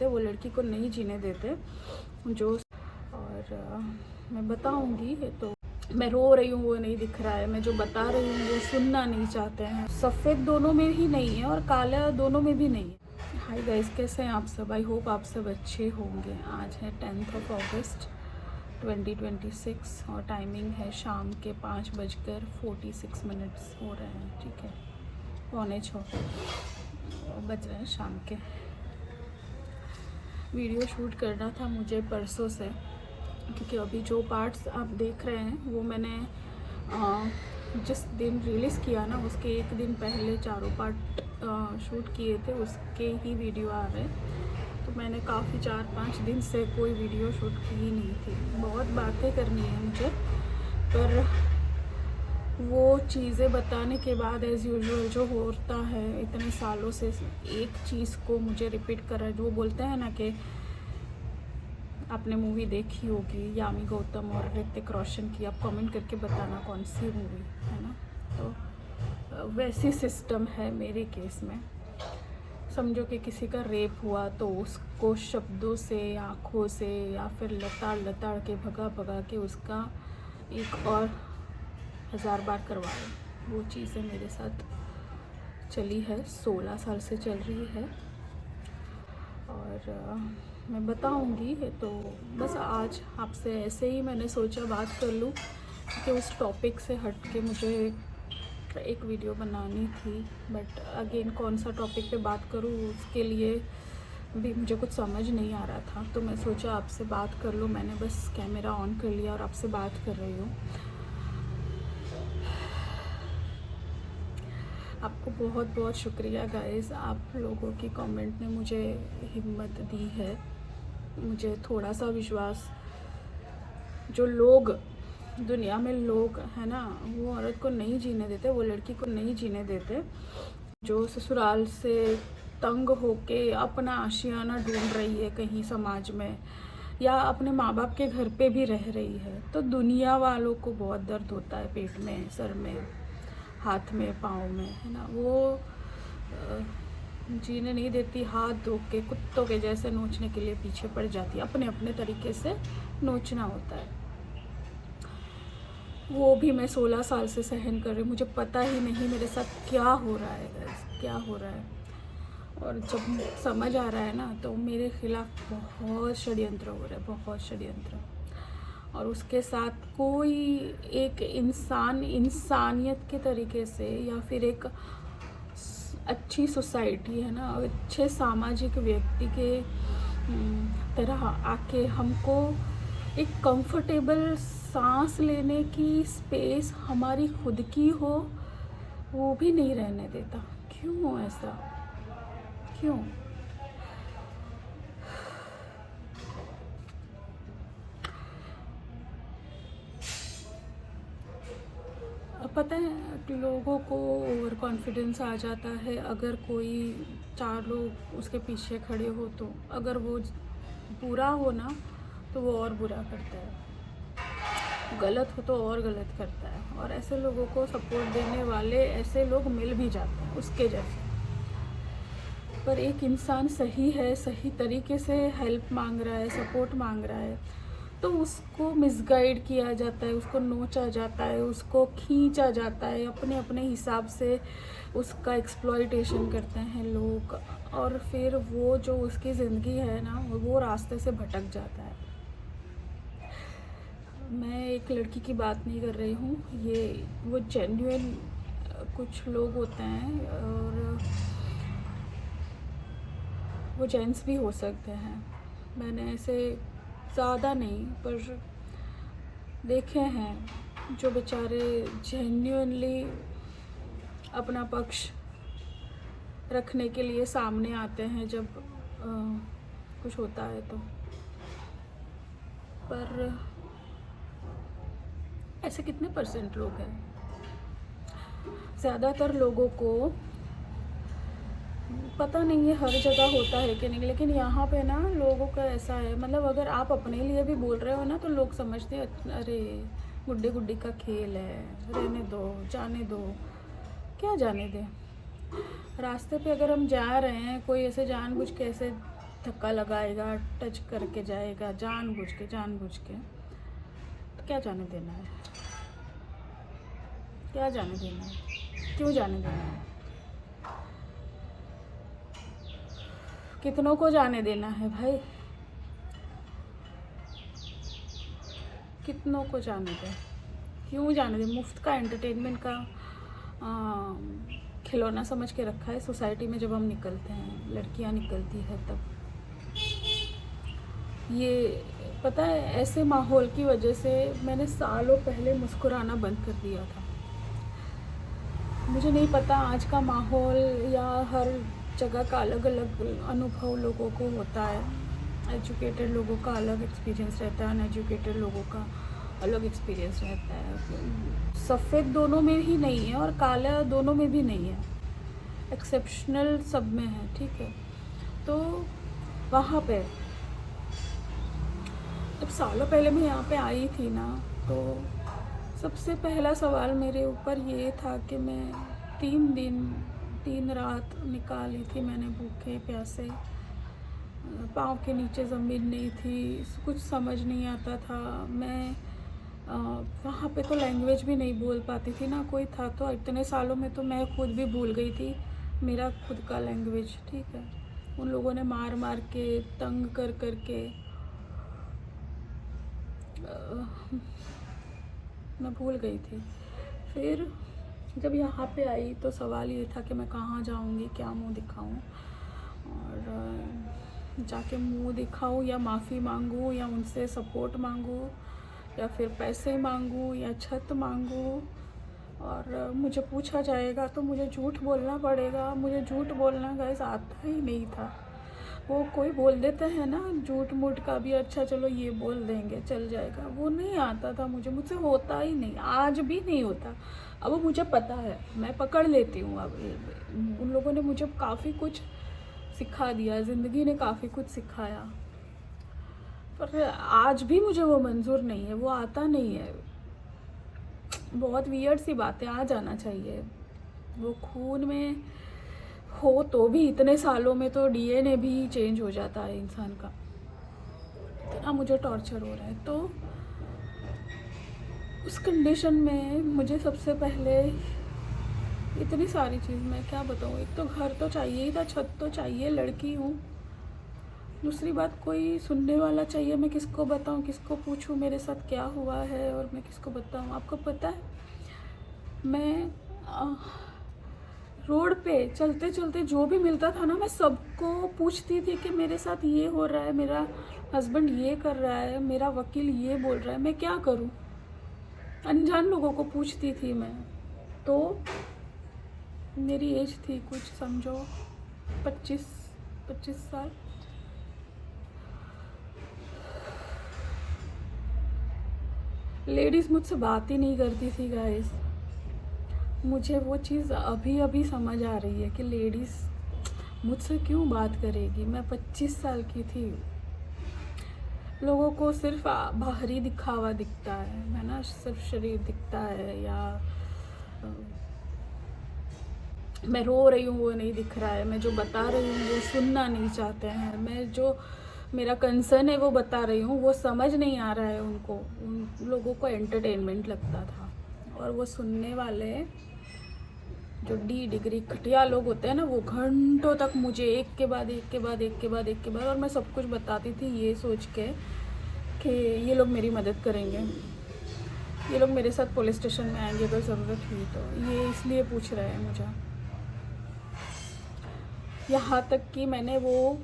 वो लड़की को नहीं जीने देते जो। और मैं बताऊंगी तो मैं रो रही हूँ वो नहीं दिख रहा है, मैं जो बता रही हूँ वो सुनना नहीं चाहते हैं। सफ़ेद दोनों में ही नहीं है और काला दोनों में भी नहीं है। हाय गाइस, कैसे हैं आप सब? आई होप आप सब अच्छे होंगे। आज है 10 अगस्त 2026 और टाइमिंग है शाम के 5:46 हो रहे हैं। ठीक है, 5:45 बज रहे हैं शाम के। वीडियो शूट करना था मुझे परसों से, क्योंकि अभी जो पार्ट्स आप देख रहे हैं वो मैंने जिस दिन रिलीज़ किया ना उसके एक दिन पहले चारों पार्ट शूट किए थे, उसके ही वीडियो आ रहे। तो मैंने काफ़ी 4-5 दिन से कोई वीडियो शूट की ही नहीं थी। बहुत बातें करनी है मुझे, पर वो चीज़ें बताने के बाद एज़ यूजुअल जो होता है इतने सालों से एक चीज़ को मुझे रिपीट कर रहा है। जो वो बोलते हैं ना कि आपने मूवी देखी होगी यामी गौतम और ऋतिक रोशन की, आप कमेंट करके बताना कौन सी मूवी है ना। तो वैसी सिस्टम है मेरे केस में। समझो कि किसी का रेप हुआ तो उसको शब्दों से, आँखों से या फिर लताड़ के भगा के उसका एक और 1000 बार करवाए। वो चीज़ें मेरे साथ चली है, 16 साल से चल रही है। और मैं बताऊंगी तो बस आज आपसे ऐसे ही मैंने सोचा बात कर लूँ कि उस टॉपिक से हट के मुझे एक वीडियो बनानी थी। बट अगेन कौन सा टॉपिक पे बात करूँ उसके लिए भी मुझे कुछ समझ नहीं आ रहा था, तो मैं सोचा आपसे बात कर लूँ। मैंने बस कैमरा ऑन कर लिया और आपसे बात कर रही हूँ। आपको बहुत बहुत शुक्रिया गाइस, आप लोगों की कमेंट ने मुझे हिम्मत दी है, मुझे थोड़ा सा विश्वास। जो लोग दुनिया में लोग है ना, वो औरत को नहीं जीने देते, वो लड़की को नहीं जीने देते जो ससुराल से तंग होके अपना आशियाना ढूंढ रही है कहीं समाज में, या अपने माँ बाप के घर पे भी रह रही है। तो दुनिया वालों को बहुत दर्द होता है, पेट में, सर में, हाथ में, पाँव में, है ना। वो जीने नहीं देती, हाथ धो के कुत्तों के जैसे नोचने के लिए पीछे पड़ जाती है। अपने अपने तरीके से नोचना होता है। वो भी मैं 16 साल से सहन कर रही हूँ। मुझे पता ही नहीं मेरे साथ क्या हो रहा है गाइस, क्या हो रहा है। और जब समझ आ रहा है ना तो मेरे खिलाफ बहुत षड्यंत्र हो रहा है, बहुत षड्यंत्र। और उसके साथ कोई एक इंसान इंसानियत के तरीके से, या फिर एक अच्छी सोसाइटी है ना, अच्छे सामाजिक व्यक्ति के तरह आके हमको एक कंफर्टेबल सांस लेने की स्पेस हमारी खुद की हो, वो भी नहीं रहने देता। क्यों ऐसा, क्यों? पता है लोगों को ओवर कॉन्फिडेंस आ जाता है अगर कोई 4 लोग उसके पीछे खड़े हो तो। अगर वो बुरा हो ना तो वो और बुरा करता है, गलत हो तो और गलत करता है। और ऐसे लोगों को सपोर्ट देने वाले ऐसे लोग मिल भी जाते हैं उसके जैसे। पर एक इंसान सही है, सही तरीके से हेल्प मांग रहा है, सपोर्ट मांग रहा है, तो उसको मिसगाइड किया जाता है, उसको नोचा जाता है, उसको खींचा जाता है, अपने अपने हिसाब से उसका एक्सप्लॉइटेशन करते हैं लोग। और फिर वो जो उसकी ज़िंदगी है ना, वो रास्ते से भटक जाता है। मैं एक लड़की की बात नहीं कर रही हूँ, ये वो जेन्युइन कुछ लोग होते हैं, और वो जेंट्स भी हो सकते हैं। मैंने ऐसे ज़्यादा नहीं पर देखे हैं जो बेचारे जेन्युइनली अपना पक्ष रखने के लिए सामने आते हैं जब कुछ होता है तो। पर ऐसे कितने % लोग हैं? ज़्यादातर लोगों को पता नहीं है हर जगह होता है कि नहीं, लेकिन यहाँ पे ना लोगों का ऐसा है, मतलब अगर आप अपने लिए भी बोल रहे हो ना तो लोग समझते हैं अरे गुड्डी गुड्डी का खेल है, रहने दो, जाने दो। क्या जाने दें? रास्ते पे अगर हम जा रहे हैं, कोई ऐसे जानबूझ के ऐसे धक्का लगाएगा, टच करके जाएगा जानबूझ के तो क्या जाने देना है, क्या जाने देना है, क्यों जाने देना है, कितनों को जाने देना है भाई, कितनों को जाने दें, क्यों जाने दें। मुफ्त का एंटरटेनमेंट का खिलौना समझ के रखा है सोसाइटी में। जब हम निकलते हैं, लड़कियां निकलती है तब ये पता है, ऐसे माहौल की वजह से मैंने सालों पहले मुस्कुराना बंद कर दिया था। मुझे नहीं पता आज का माहौल या हर जगह का अलग अलग अनुभव लोगों को होता है। एजुकेटेड लोगों का अलग एक्सपीरियंस रहता है, अनएजुकेटेड लोगों का अलग एक्सपीरियंस रहता है। सफ़ेद दोनों में ही नहीं है और काला दोनों में भी नहीं है, एक्सेप्शनल सब में है, ठीक है। तो वहाँ पे जब सालों पहले मैं यहाँ पे आई थी ना, तो सबसे पहला सवाल मेरे ऊपर ये था कि मैं 3 दिन 3 रात निकाली थी मैंने भूखे प्यासे, पाँव के नीचे ज़मीन नहीं थी, कुछ समझ नहीं आता था। मैं वहाँ पे तो लैंग्वेज भी नहीं बोल पाती थी ना, कोई था तो इतने सालों में तो मैं खुद भी भूल गई थी मेरा खुद का लैंग्वेज, ठीक है। उन लोगों ने मार मार के तंग कर कर के मैं भूल गई थी। फिर जब यहाँ पे आई तो सवाल ये था कि मैं कहाँ जाऊँगी, क्या मुंह दिखाऊँ, और जाके मुंह दिखाऊँ या माफ़ी मांगूँ या उनसे सपोर्ट मांगूँ या फिर पैसे मांगूँ या छत मांगूँ। और मुझे पूछा जाएगा तो मुझे झूठ बोलना पड़ेगा। मुझे झूठ बोलना गाइस आता ही नहीं था। वो कोई बोल देते हैं ना झूठ मूठ का भी, अच्छा चलो ये बोल देंगे चल जाएगा, वो नहीं आता था मुझे, मुझसे होता ही नहीं, आज भी नहीं होता। अब मुझे पता है, मैं पकड़ लेती हूँ। अब उन लोगों ने मुझे काफ़ी कुछ सिखा दिया, ज़िंदगी ने काफ़ी कुछ सिखाया, पर आज भी मुझे वो मंजूर नहीं है, वो आता नहीं है। बहुत वियर्ड सी बात है, आ जाना चाहिए। वो खून में हो तो भी इतने सालों में तो डीएनए भी चेंज हो जाता है इंसान का। इतना मुझे टॉर्चर हो रहा है। तो उस कंडीशन में मुझे सबसे पहले इतनी सारी चीज़, मैं क्या बताऊँ, एक तो घर तो चाहिए ही था, छत तो चाहिए, लड़की हूँ। दूसरी बात, कोई सुनने वाला चाहिए। मैं किसको बताऊँ, किसको पूछूँ मेरे साथ क्या हुआ है, और मैं किसको बताऊँ। आपको पता है, मैं रोड पे चलते चलते जो भी मिलता था ना, मैं सबको पूछती थी कि मेरे साथ ये हो रहा है, मेरा हस्बैंड ये कर रहा है, मेरा वकील ये बोल रहा है, मैं क्या करूं। अनजान लोगों को पूछती थी मैं। तो मेरी एज थी कुछ समझो 25 साल। लेडीज़ मुझसे बात ही नहीं करती थी गाइस। मुझे वो चीज़ अभी अभी समझ आ रही है कि लेडीज़ मुझसे क्यों बात करेगी। मैं 25 साल की थी। लोगों को सिर्फ बाहरी दिखावा दिखता है ना, सिर्फ शरीर दिखता है, या मैं रो रही हूँ वो नहीं दिख रहा है, मैं जो बता रही हूँ वो सुनना नहीं चाहते हैं, मैं जो मेरा कंसर्न है वो बता रही हूँ वो समझ नहीं आ रहा है उनको। उन लोगों को एंटरटेनमेंट लगता था, और वो सुनने वाले जो डिग्री घटिया लोग होते हैं ना, वो घंटों तक मुझे एक के बाद एक, और मैं सब कुछ बताती थी ये सोच के कि ये लोग मेरी मदद करेंगे, ये लोग मेरे साथ पुलिस स्टेशन में आएंगे अगर ज़रूरत हुई तो, ये इसलिए पूछ रहे हैं मुझे। यहाँ तक कि मैंने वो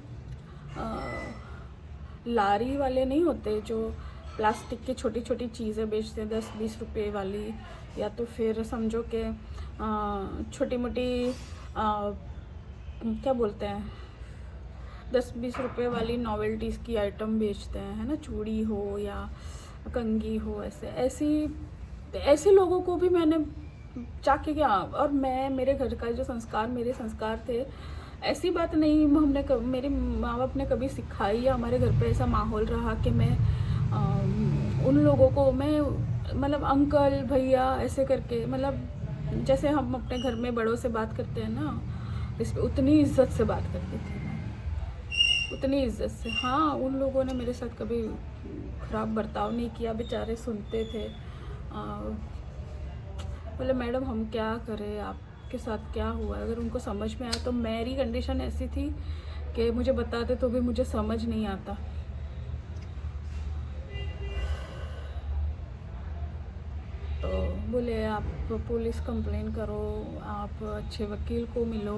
लारी वाले नहीं होते जो प्लास्टिक की छोटी छोटी चीज़ें बेचते हैं 10-20 रुपये वाली, या तो फिर समझो कि छोटी मोटी क्या बोलते हैं 10-20 रुपये वाली नॉवेल्टीज़ की आइटम बेचते हैं, है ना, चूड़ी हो या कंघी हो, ऐसे लोगों को भी मैंने जाके क्या। और मैं, मेरे घर का जो संस्कार, मेरे संस्कार थे, ऐसी बात नहीं मेरे माँ बाप ने कभी सिखाई या हमारे घर पे ऐसा माहौल रहा कि मैं उन लोगों को मैं मतलब अंकल भैया ऐसे करके, मतलब जैसे हम अपने घर में बड़ों से बात करते हैं ना, इस उतनी इज्जत से बात करती थी मैं। उतनी इज्जत से। हाँ, उन लोगों ने मेरे साथ कभी ख़राब बर्ताव नहीं किया, बेचारे सुनते थे। बोले मैडम हम क्या करें, आपके साथ क्या हुआ। अगर उनको समझ में आया तो मेरी कंडीशन ऐसी थी कि मुझे बताते तो भी मुझे समझ नहीं आता। तो बोले आप पुलिस कंप्लेन करो, आप अच्छे वकील को मिलो।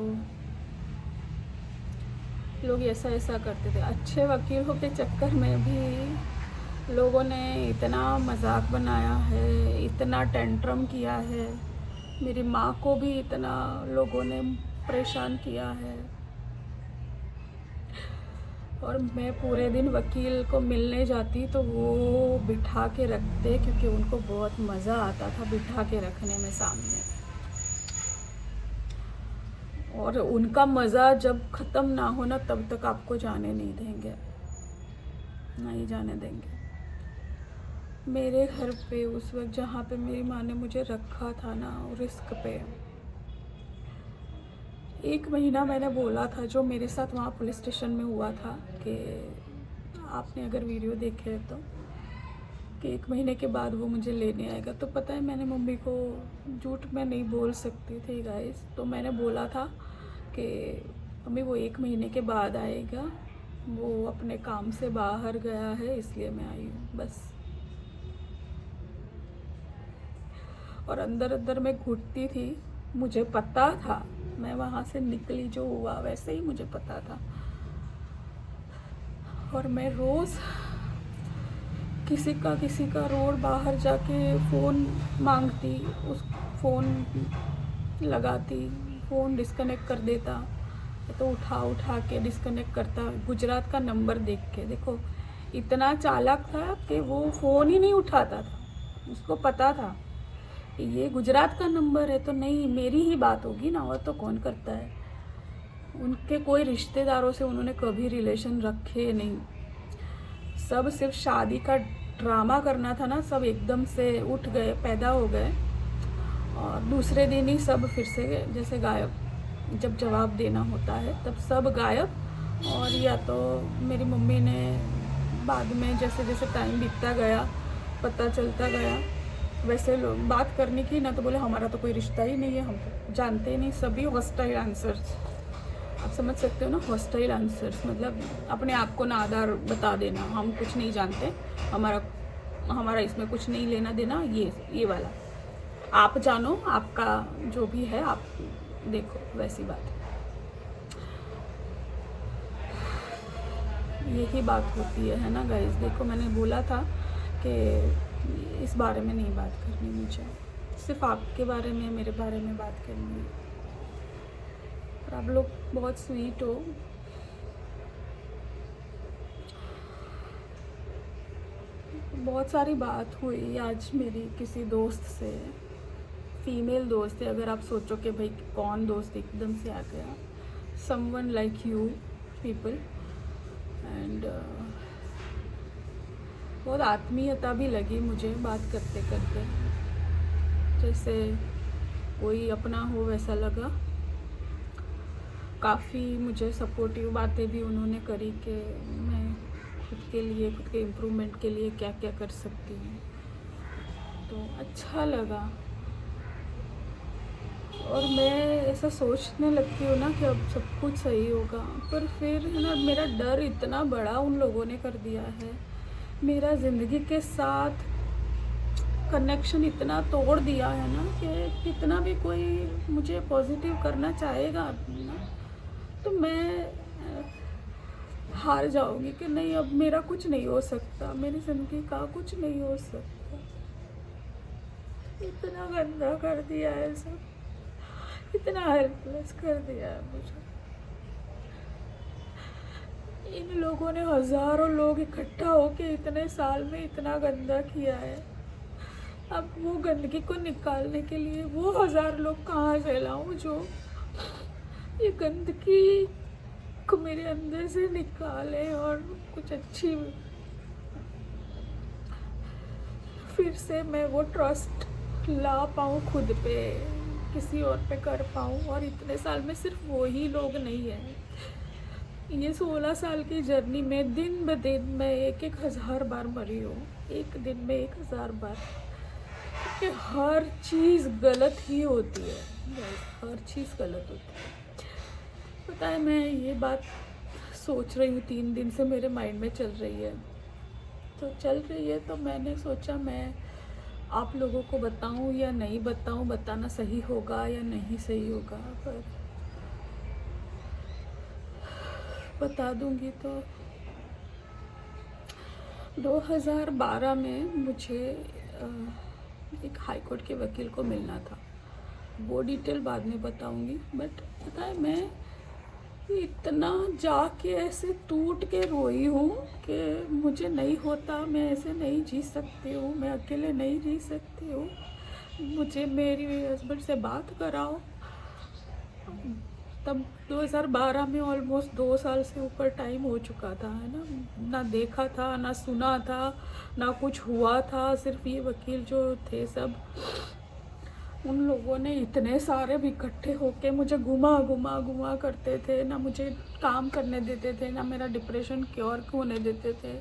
लोग ऐसा ऐसा करते थे। अच्छे वकीलों के चक्कर में भी लोगों ने इतना मजाक बनाया है, इतना टेंट्रम किया है। मेरी माँ को भी इतना लोगों ने परेशान किया है। और मैं पूरे दिन वकील को मिलने जाती तो वो बिठा के रखते, क्योंकि उनको बहुत मज़ा आता था बिठा के रखने में सामने। और उनका मज़ा जब ख़त्म ना हो ना तब तक आपको जाने नहीं देंगे, नहीं जाने देंगे। मेरे घर पे उस वक्त जहाँ पे मेरी माँ ने मुझे रखा था ना, रिस्क पे 1 महीना मैंने बोला था, जो मेरे साथ वहाँ पुलिस स्टेशन में हुआ था, कि आपने अगर वीडियो देखे तो, कि 1 महीने के बाद वो मुझे लेने आएगा। तो पता है मैंने मम्मी को, झूठ में नहीं बोल सकती थी गाइस, तो मैंने बोला था कि मम्मी वो 1 महीने के बाद आएगा, वो अपने काम से बाहर गया है इसलिए मैं आई हूँ, बस। और अंदर अंदर मैं घुटती थी, मुझे पता था, मैं वहाँ से निकली जो हुआ वैसे ही मुझे पता था। और मैं रोज़ किसी का रोड बाहर जाके फ़ोन मांगती, उस फ़ोन लगाती, फ़ोन डिस्कनेक्ट कर देता तो उठा के डिस्कनेक्ट करता, गुजरात का नंबर देख के। देखो इतना चालाक था कि वो फ़ोन ही नहीं उठाता था, उसको पता था ये गुजरात का नंबर है तो नहीं मेरी ही बात होगी ना, और तो कौन करता है। उनके कोई रिश्तेदारों से उन्होंने कभी रिलेशन रखे नहीं, सब सिर्फ शादी का ड्रामा करना था ना, सब एकदम से उठ गए, पैदा हो गए और दूसरे दिन ही सब फिर से जैसे गायब। जब जवाब देना होता है तब सब गायब। और या तो मेरी मम्मी ने बाद में जैसे जैसे टाइम बीतता गया, पता चलता गया, वैसे लोग बात करने की ना, तो बोले हमारा तो कोई रिश्ता ही नहीं है, हम तो जानते ही नहीं। सभी हॉस्टाइल आंसर्स, आप समझ सकते हो ना, हॉस्टाइल आंसर्स मतलब अपने आप को नादार बता देना, हम कुछ नहीं जानते, हमारा इसमें कुछ नहीं लेना देना, ये वाला आप जानो, आपका जो भी है आप देखो, वैसी बात। यही बात होती है ना गाइस। देखो मैंने बोला था कि इस बारे में नहीं बात करनी मुझे, सिर्फ आपके बारे में, मेरे बारे में बात करनी है। और आप लोग बहुत स्वीट हो। बहुत सारी बात हुई आज मेरी किसी दोस्त से, फीमेल दोस्त है। अगर आप सोचो कि भाई कौन दोस्त एकदम से आ गया, someone like you people, and बहुत आत्मीयता भी लगी मुझे बात करते करते, जैसे कोई अपना हो वैसा लगा। काफ़ी मुझे सपोर्टिव बातें भी उन्होंने करी कि मैं खुद के लिए, खुद के इम्प्रूवमेंट के लिए क्या क्या कर सकती हूँ, तो अच्छा लगा। और मैं ऐसा सोचने लगती हूँ ना कि अब सब कुछ सही होगा, पर फिर है ना, मेरा डर इतना बड़ा उन लोगों ने कर दिया है, मेरा ज़िंदगी के साथ कनेक्शन इतना तोड़ दिया है ना, कि कितना भी कोई मुझे पॉजिटिव करना चाहेगा ना, तो मैं हार जाऊंगी कि नहीं अब मेरा कुछ नहीं हो सकता, मेरी ज़िंदगी का कुछ नहीं हो सकता। इतना गंदा कर दिया है सब, इतना हेल्पलेस कर दिया है मुझे। इन लोगों ने हज़ारों लोग इकट्ठा होके इतने साल में इतना गंदा किया है। अब वो गंदगी को निकालने के लिए वो 1000 लोग कहाँ से लाऊं जो ये गंदगी को मेरे अंदर से निकाले और कुछ अच्छी, फिर से मैं वो ट्रस्ट ला पाऊँ खुद पे, किसी और पे कर पाऊँ। और इतने साल में सिर्फ वो ही लोग नहीं है, ये 16 साल की जर्नी में दिन ब दिन मैं 1,000 बार मरी हूँ, एक दिन में 1,000 बार, कि हर चीज़ गलत ही होती है, बस हर चीज़ गलत होती है। पता है, मैं ये बात सोच रही हूँ 3 दिन से, मेरे माइंड में चल रही है, तो मैंने सोचा मैं आप लोगों को बताऊँ या नहीं बताऊँ, बताना सही होगा या नहीं सही होगा, पर बता दूँगी। तो 2012 में मुझे एक हाई कोर्ट के वकील को मिलना था, वो डिटेल बाद में बताऊँगी। बट पता है, मैं इतना जाके ऐसे टूट के रोई हूँ कि मुझे नहीं होता, मैं ऐसे नहीं जी सकती हूँ, मैं अकेले नहीं जी सकती हूँ, मुझे मेरी हस्बैंड से बात कराओ। तब 2012 में ऑलमोस्ट 2 साल से ऊपर टाइम हो चुका था, है ना। ना देखा था, ना सुना था, ना कुछ हुआ था। सिर्फ ये वकील जो थे सब, उन लोगों ने इतने सारे भी इकट्ठे होके मुझे घुमा करते थे, ना मुझे काम करने देते थे, ना मेरा डिप्रेशन क्योर होने देते थे।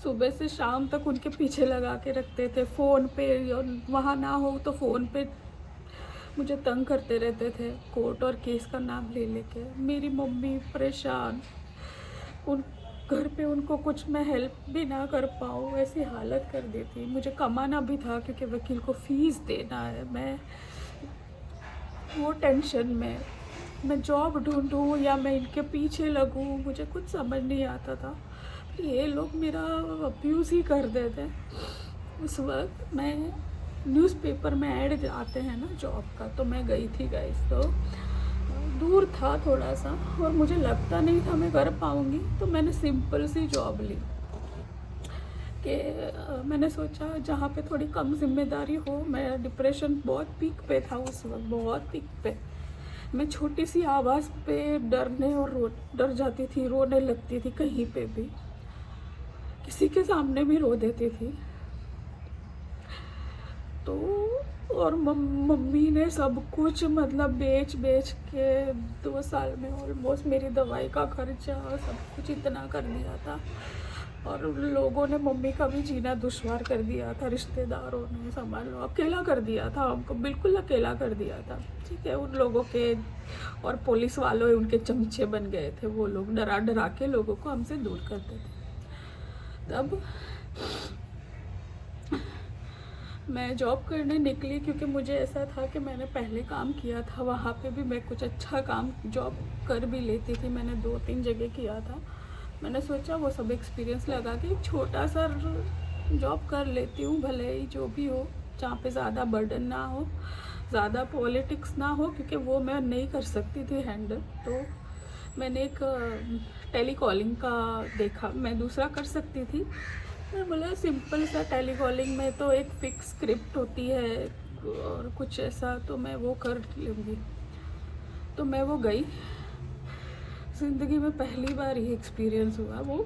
सुबह से शाम तक उनके पीछे लगा के रखते थे, फ़ोन पे, और वहाँ ना हो तो फ़ोन पे मुझे तंग करते रहते थे, कोर्ट और केस का नाम ले लेके। मेरी मम्मी परेशान, उन घर पे उनको कुछ मैं हेल्प भी ना कर पाऊँ, ऐसी हालत कर दी थी। मुझे कमाना भी था क्योंकि वकील को फ़ीस देना है। मैं वो टेंशन में, मैं जॉब ढूंढूं या मैं इनके पीछे लगूं, मुझे कुछ समझ नहीं आता था। ये लोग मेरा अब्यूज़ ही कर देते। उस वक्त मैं न्यूज़पेपर में ऐड आते हैं ना जॉब का, तो मैं गई थी गाइस। तो दूर था थोड़ा सा और मुझे लगता नहीं था मैं कर पाऊँगी, तो मैंने सिंपल सी जॉब ली कि मैंने सोचा जहाँ पे थोड़ी कम जिम्मेदारी हो। मेरा डिप्रेशन बहुत पीक पे था उस वक्त, बहुत पीक पे। मैं छोटी सी आवाज़ पे डरने और डर जाती थी, रोने लगती थी, कहीं पे भी, किसी के सामने भी रो देती थी। तो और मम्मी ने सब कुछ मतलब बेच के 2 साल में ऑलमोस्ट मेरी दवाई का खर्चा सब कुछ इतना कर दिया था। और उन लोगों ने मम्मी का भी जीना दुश्वार कर दिया था, रिश्तेदारों ने संभाल लो, अकेला कर दिया था हमको, बिल्कुल अकेला कर दिया था। ठीक है, उन लोगों के और पुलिस वालों उनके चमचे बन गए थे। वो लोग डरा डरा के लोगों को हमसे दूर करते थे। तब मैं जॉब करने निकली क्योंकि मुझे ऐसा था कि मैंने पहले काम किया था, वहाँ पे भी मैं कुछ अच्छा काम जॉब कर भी लेती थी। मैंने 2-3 जगह किया था। मैंने सोचा वो सब एक्सपीरियंस लगा के एक छोटा सा जॉब कर लेती हूँ, भले ही जो भी हो, जहाँ पे ज़्यादा बर्डन ना हो, ज़्यादा पॉलिटिक्स ना हो, क्योंकि वो मैं नहीं कर सकती थी हैंडल। तो मैंने एक टेली कॉलिंग का देखा, मैं दूसरा कर सकती थी। मैं बोला सिंपल सा टेली कॉलिंग में तो एक फिक्स स्क्रिप्ट होती है और कुछ ऐसा, तो मैं वो कर लूँगी। तो मैं वो गई। ज़िंदगी में पहली बार ये एक्सपीरियंस हुआ। वो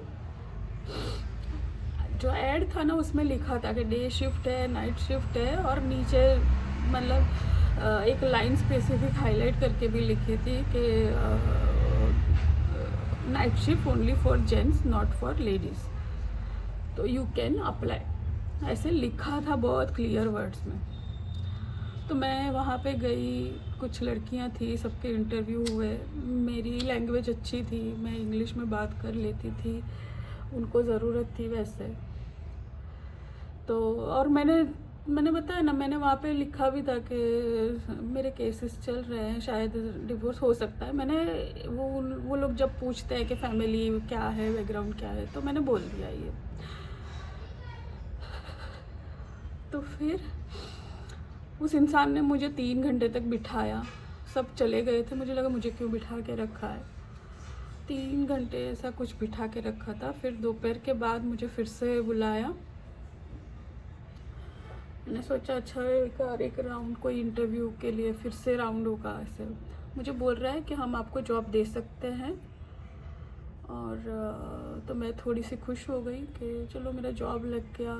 जो ऐड था ना, उसमें लिखा था कि डे शिफ्ट है, नाइट शिफ्ट है, और नीचे मतलब एक लाइन स्पेसिफिक हाईलाइट करके भी लिखी थी कि night shift only for gents, not for ladies, तो यू कैन अप्लाई, ऐसे लिखा था बहुत क्लियर वर्ड्स में। तो मैं वहाँ पे गई, कुछ लड़कियाँ थी, सबके इंटरव्यू हुए। मेरी लैंग्वेज अच्छी थी, मैं इंग्लिश में बात कर लेती थी, उनको ज़रूरत थी वैसे। तो और मैंने बताया ना, मैंने वहाँ पे लिखा भी था कि मेरे केसेस चल रहे हैं, शायद डिवोर्स हो सकता है। मैंने वो लोग जब पूछते हैं कि फैमिली क्या है, बैकग्राउंड क्या है, तो मैंने बोल दिया ये। तो फिर उस इंसान ने मुझे 3 घंटे तक बिठाया। सब चले गए थे, मुझे लगा मुझे क्यों बिठा के रखा है। 3 घंटे ऐसा कुछ बिठा के रखा था। फिर दोपहर के बाद मुझे फिर से बुलाया। मैंने सोचा अच्छा एक राउंड कोई इंटरव्यू के लिए फिर से राउंड होगा ऐसे। मुझे बोल रहा है कि हम आपको जॉब दे सकते हैं। और तो मैं थोड़ी सी खुश हो गई कि चलो मेरा जॉब लग गया।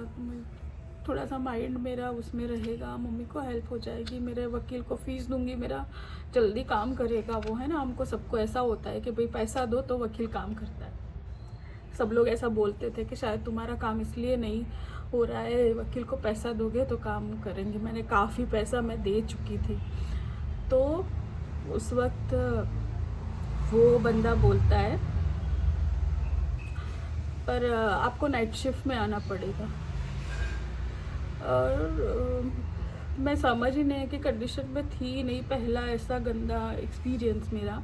थोड़ा सा माइंड मेरा उसमें रहेगा, मम्मी को हेल्प हो जाएगी, मेरे वकील को फीस दूंगी, मेरा जल्दी काम करेगा वो, है ना। हमको सबको ऐसा होता है कि भाई पैसा दो तो वकील काम करता है। सब लोग ऐसा बोलते थे कि शायद तुम्हारा काम इसलिए नहीं हो रहा है, वकील को पैसा दोगे तो काम करेंगे। मैंने काफ़ी पैसा मैं दे चुकी थी। तो उस वक्त वो बंदा बोलता है पर आपको नाइट शिफ्ट में आना पड़ेगा। और मैं समझ ही नहीं कि कंडीशन में थी नहीं, पहला ऐसा गंदा एक्सपीरियंस मेरा।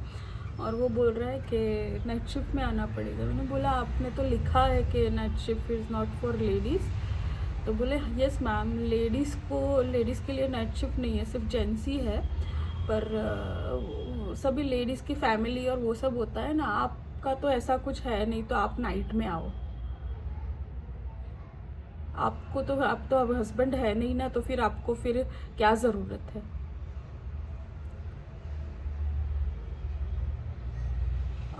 और वो बोल रहा है कि नाइट शिफ्ट में आना पड़ेगा। मैंने बोला आपने तो लिखा है कि night shift is not for ladies. तो बोले यस मैम, लेडीज़ के लिए नाइट शिफ्ट नहीं है, सिर्फ जेंट्स ही है। पर सभी लेडीज़ की फैमिली और वो सब होता है ना, आपका तो ऐसा कुछ है नहीं, तो आप नाइट में आओ। आपको तो आप तो अब हस्बैंड है नहीं ना, तो फिर आपको फिर क्या ज़रूरत है।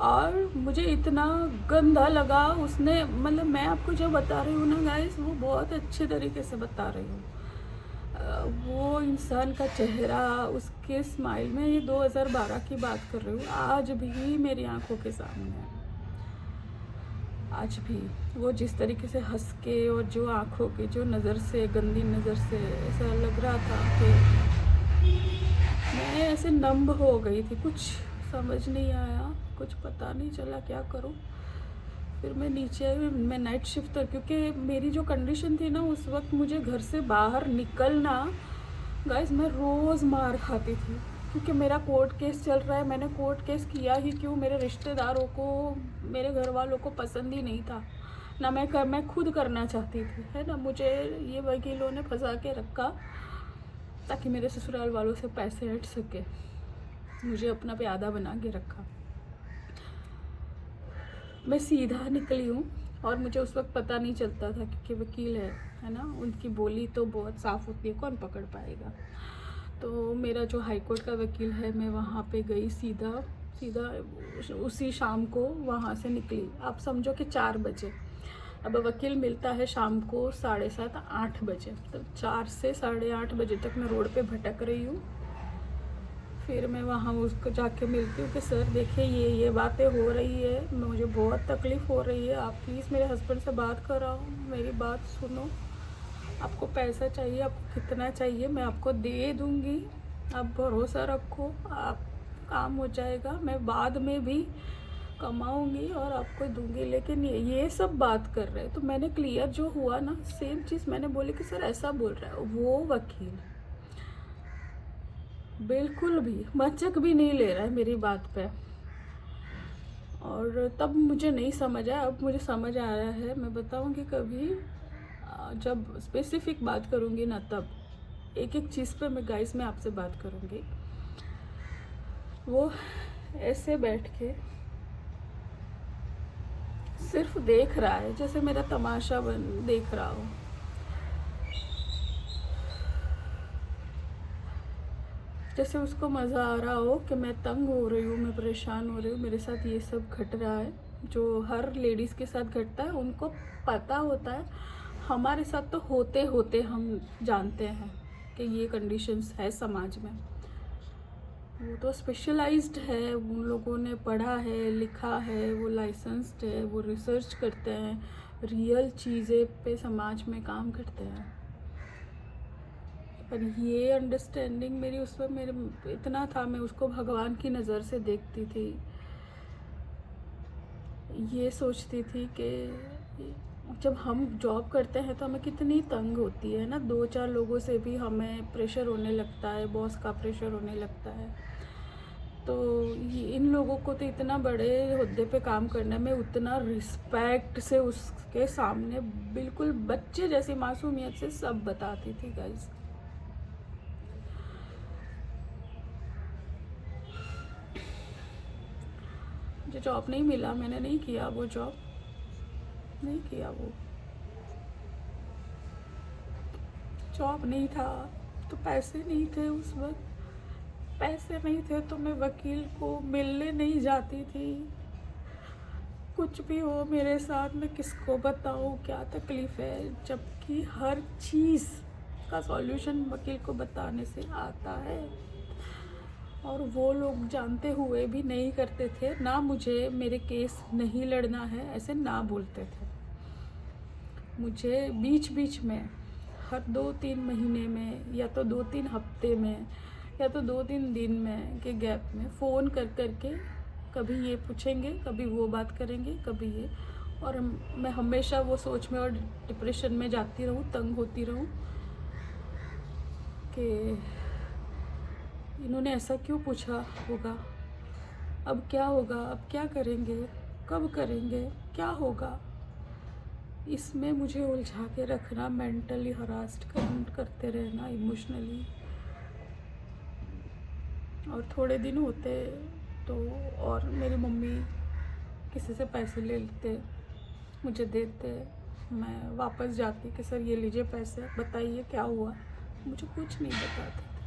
और मुझे इतना गंदा लगा उसने, मतलब मैं आपको जो बता रही हूँ ना गाइस, वो बहुत अच्छे तरीके से बता रही हूँ। वो इंसान का चेहरा, उसके स्माइल में, ये 2012 की बात कर रही हूँ, आज भी मेरी आंखों के सामने है। आज भी वो जिस तरीके से हंस के और जो आंखों के जो नज़र से, गंदी नज़र से, ऐसा लग रहा था कि मैं ऐसे नंब हो गई थी। कुछ समझ नहीं आया, कुछ पता नहीं चला क्या करूं। फिर मैं नीचे आई, मैं नाइट शिफ्ट था, क्योंकि मेरी जो कंडीशन थी ना उस वक्त, मुझे घर से बाहर निकलना, गाइस मैं रोज़ मार खाती थी, क्योंकि मेरा कोर्ट केस चल रहा है। मैंने कोर्ट केस किया ही क्यों, मेरे रिश्तेदारों को, मेरे घर वालों को पसंद ही नहीं था ना, मैं खुद करना चाहती थी, है ना। मुझे ये वकीलों ने फंसा के रखा ताकि मेरे ससुराल वालों से पैसे हट सके, मुझे अपना प्यादा बना के रखा। मैं सीधा निकली हूँ और मुझे उस वक्त पता नहीं चलता था, क्योंकि वकील है ना, उनकी बोली तो बहुत साफ़ होती है, कौन पकड़ पाएगा। तो मेरा जो हाई कोर्ट का वकील है, मैं वहाँ पे गई सीधा उसी शाम को वहाँ से निकली। आप समझो कि 4 बजे। अब वकील मिलता है शाम को 7:30 8 बजे, तो 4 से 8:30 बजे तक मैं रोड पे भटक रही हूँ। फिर मैं वहाँ उसको जाके मिलती हूँ कि सर देखिए ये बातें हो रही है, मुझे बहुत तकलीफ़ हो रही है, आप प्लीज़ मेरे हस्बैंड से बात कराओ, मेरी बात सुनो। आपको पैसा चाहिए, आपको कितना चाहिए, मैं आपको दे दूँगी, आप भरोसा रखो, आप काम हो जाएगा, मैं बाद में भी कमाऊँगी और आपको दूँगी। लेकिन ये सब बात कर रहे हैं। तो मैंने क्लियर जो हुआ ना, सेम चीज़ मैंने बोली कि सर ऐसा बोल रहा है। वो वकील बिल्कुल भी मचक भी नहीं ले रहा है मेरी बात पे। और तब मुझे नहीं समझ आया, अब मुझे समझ आ रहा है। मैं बताऊंगी कभी, जब स्पेसिफिक बात करूंगी ना, तब एक एक चीज़ पे मैं गाइस में आपसे बात करूंगी। वो ऐसे बैठ के सिर्फ देख रहा है, जैसे मेरा तमाशा देख रहा हो। जैसे उसको मज़ा आ रहा हो कि मैं तंग हो रही हूँ, मैं परेशान हो रही हूँ, मेरे साथ ये सब घट रहा है, जो हर लेडीज़ के साथ घटता है। उनको पता होता है, हमारे साथ तो होते होते हम जानते हैं कि ये कंडीशंस है समाज में। वो तो स्पेशलाइज्ड है, उन लोगों ने पढ़ा है, लिखा है, वो लाइसेंस्ड है, वो रिसर्च करते हैं, रियल चीज़ें पे समाज में काम करते हैं। पर ये अंडरस्टैंडिंग मेरी उस वक्त मेरे इतना था, मैं उसको भगवान की नज़र से देखती थी। ये सोचती थी कि जब हम जॉब करते हैं तो हमें कितनी तंग होती है ना, 2-4 लोगों से भी हमें प्रेशर होने लगता है, बॉस का प्रेशर होने लगता है। तो इन लोगों को तो इतना बड़े ओहदे पे काम करने में उतना रिस्पेक्ट से उसके सामने बिल्कुल बच्चे जैसी मासूमियत से सब बताती थी गाइस। मुझे जॉब नहीं मिला, मैंने नहीं किया वो जॉब, नहीं किया वो जॉब, नहीं था तो पैसे नहीं थे उस वक्त, पैसे नहीं थे तो मैं वकील को मिलने नहीं जाती थी। कुछ भी हो मेरे साथ, मैं किसको बताऊँ क्या तकलीफ़ है, जबकि हर चीज़ का सॉल्यूशन वकील को बताने से आता है। और वो लोग जानते हुए भी नहीं करते थे, ना मुझे मेरे केस नहीं लड़ना है ऐसे ना बोलते थे। मुझे बीच बीच में हर 2-3 महीने में या तो 2-3 हफ्ते में या तो 2-3 दिन में के गैप में फ़ोन कर कर के कभी ये पूछेंगे, कभी वो बात करेंगे, कभी ये। और मैं हमेशा वो सोच में और डिप्रेशन में जाती रहूँ, तंग होती रहूँ कि इन्होंने ऐसा क्यों पूछा होगा, अब क्या होगा, अब क्या करेंगे, कब करेंगे, क्या होगा। इसमें मुझे उलझा के रखना, मेंटली हरास्ड करते रहना, इमोशनली। और थोड़े दिन होते तो और मेरी मम्मी किसी से पैसे ले लेते, मुझे देते, मैं वापस जाती कि सर ये लीजिए पैसे, बताइए क्या हुआ। मुझे कुछ नहीं बताते थे।